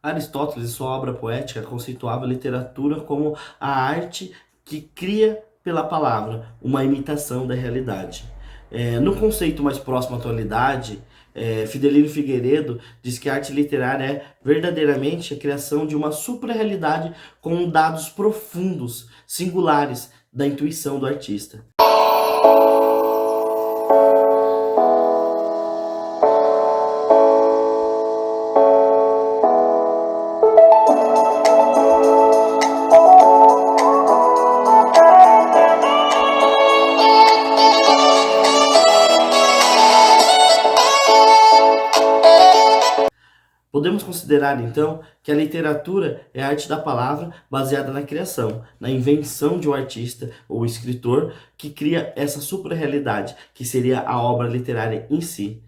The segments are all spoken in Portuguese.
Aristóteles, em sua obra poética, conceituava a literatura como a arte que cria pela palavra uma imitação da realidade. No conceito mais próximo à atualidade, Fidelino Figueiredo diz que a arte literária é verdadeiramente a criação de uma supra-realidade com dados profundos, singulares da intuição do artista. Podemos considerar, então, que a literatura é a arte da palavra baseada na criação, na invenção de um artista ou escritor que cria essa supra-realidade, que seria a obra literária em si.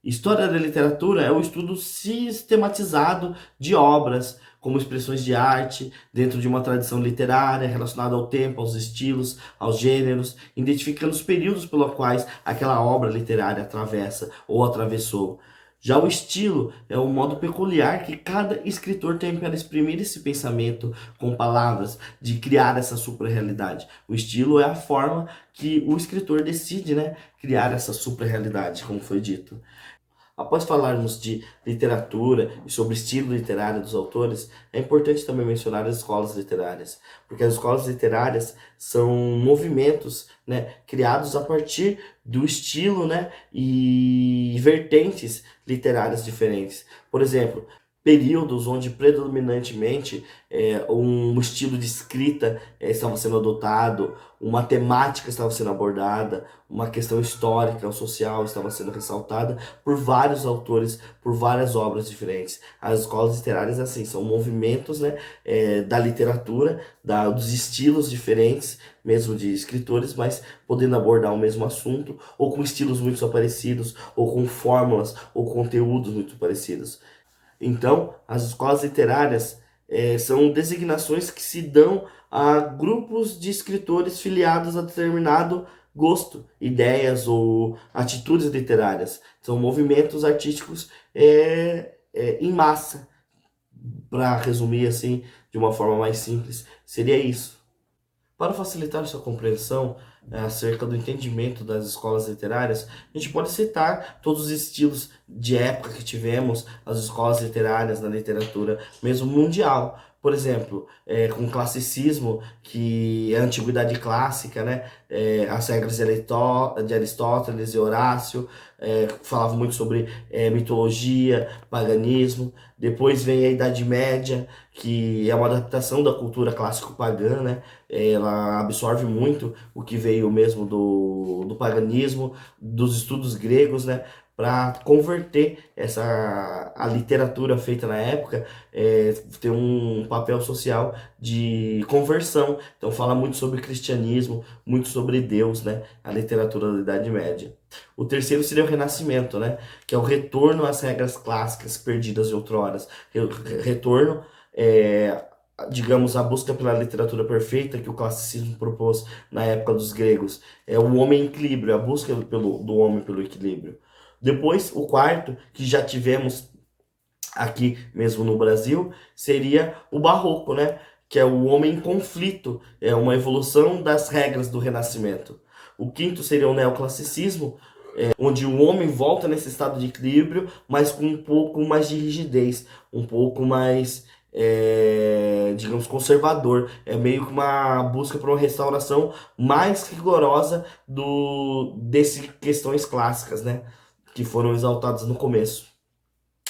História da literatura é o estudo sistematizado de obras, como expressões de arte, dentro de uma tradição literária, relacionada ao tempo, aos estilos, aos gêneros, identificando os períodos pelos quais aquela obra literária atravessa ou atravessou. Já o estilo é um modo peculiar que cada escritor tem para exprimir esse pensamento com palavras, de criar essa supra-realidade. O estilo é a forma que o escritor decide, né, criar essa supra-realidade, como foi dito. Após falarmos de literatura e sobre estilo literário dos autores, é importante também mencionar as escolas literárias, porque as escolas literárias são movimentos, né, criados a partir do estilo, né, e vertentes literárias diferentes. Por exemplo, períodos onde predominantemente um estilo de escrita estava sendo adotado, uma temática estava sendo abordada, uma questão histórica ou social estava sendo ressaltada por vários autores, por várias obras diferentes. As escolas literárias, assim, são movimentos, né, da literatura, dos estilos diferentes, mesmo de escritores, mas podendo abordar o mesmo assunto, ou com estilos muito parecidos, ou com fórmulas, ou conteúdos muito parecidos. Então, as escolas literárias são designações que se dão a grupos de escritores filiados a determinado gosto, ideias ou atitudes literárias. São movimentos artísticos em massa. Para resumir assim, de uma forma mais simples, seria isso. Para facilitar sua compreensão acerca do entendimento das escolas literárias, a gente pode citar todos os estilos de época que tivemos, as escolas literárias na literatura, mesmo mundial. Por exemplo, com o classicismo, que é a antiguidade clássica, né? As regras de Aristóteles e Horácio, falavam muito sobre mitologia, paganismo. Depois vem a Idade Média, que é uma adaptação da cultura clássico-pagã, né? Ela absorve muito o que veio mesmo do paganismo, dos estudos gregos, né? Para converter a literatura feita na época, ter um papel social de conversão. Então fala muito sobre cristianismo, muito sobre Deus, né? A literatura da Idade Média. O terceiro seria o Renascimento, né? Que é o retorno às regras clássicas perdidas de outroras. Retorno digamos, a busca pela literatura perfeita que o classicismo propôs na época dos gregos. É o homem em equilíbrio, a busca do homem pelo equilíbrio. Depois, o quarto, que já tivemos aqui mesmo no Brasil, seria o barroco, né? Que é o homem em conflito, é uma evolução das regras do Renascimento. O quinto seria o neoclassicismo, onde o homem volta nesse estado de equilíbrio, mas com um pouco mais de rigidez, um pouco mais, digamos, conservador. É meio que uma busca por uma restauração mais rigorosa dessas questões clássicas, né? Que foram exaltadas no começo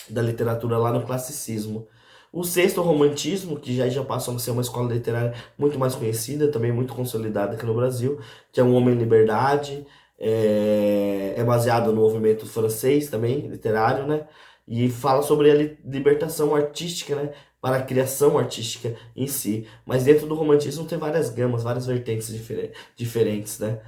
da literatura lá no classicismo. O sexto, o romantismo, que já passou a ser uma escola literária muito mais conhecida, também muito consolidada aqui no Brasil, que é um homem em liberdade, é baseado no movimento francês também, literário, né? E fala sobre a libertação artística, né? Para a criação artística em si. Mas dentro do romantismo tem várias gamas, várias vertentes diferentes, né?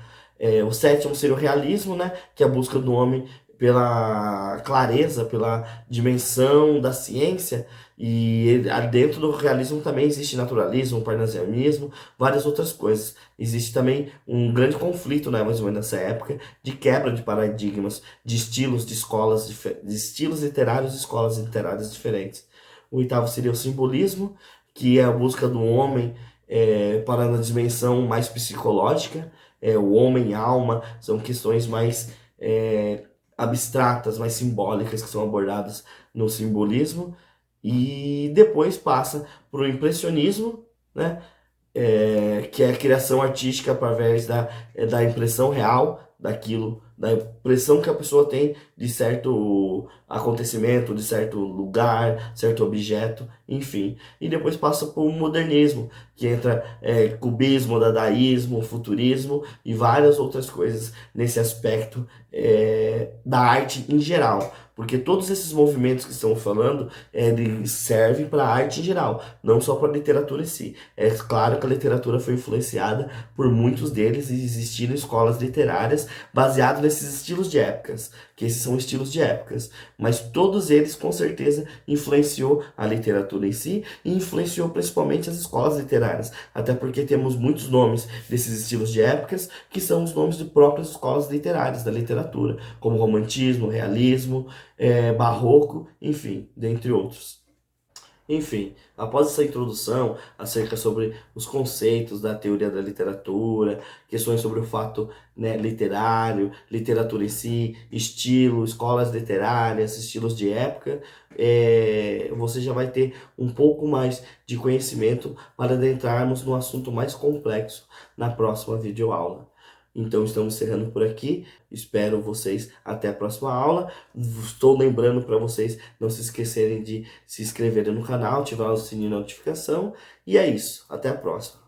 O sétimo seria o realismo, né? Que é a busca do homem pela clareza, pela dimensão da ciência, e dentro do realismo também existe naturalismo, parnasianismo, várias outras coisas. Existe também um grande conflito, né, mais ou menos nessa época, de quebra de paradigmas, de estilos, de escolas, de estilos literários e escolas literárias diferentes. O oitavo seria o simbolismo, que é a busca do homem para a dimensão mais psicológica, o homem e a alma, são questões mais abstratas, mais simbólicas que são abordadas no simbolismo. E depois passa para o impressionismo, né? Que é a criação artística através da impressão real daquilo, da impressão que a pessoa tem de certo acontecimento, de certo lugar, certo objeto, enfim. E depois passa por um modernismo, que entra cubismo, dadaísmo, futurismo e várias outras coisas nesse aspecto da arte em geral. Porque todos esses movimentos que estamos falando, eles servem para a arte em geral, não só para a literatura em si. É claro que a literatura foi influenciada por muitos deles e existiram escolas literárias baseadas nesses estilos de épocas, que esses são estilos de épocas, mas todos eles com certeza influenciou a literatura em si e influenciou principalmente as escolas literárias, até porque temos muitos nomes desses estilos de épocas que são os nomes de próprias escolas literárias da literatura, como romantismo, realismo, barroco, enfim, dentre outros. Enfim, após essa introdução acerca sobre os conceitos da teoria da literatura, questões sobre o fato, né, literário, literatura em si, estilo, escolas literárias, estilos de época, você já vai ter um pouco mais de conhecimento para adentrarmos no assunto mais complexo na próxima videoaula. Então estamos encerrando por aqui. Espero vocês até a próxima aula. Estou lembrando para vocês não se esquecerem de se inscreverem no canal, ativar o sininho de notificação. E é isso. Até a próxima.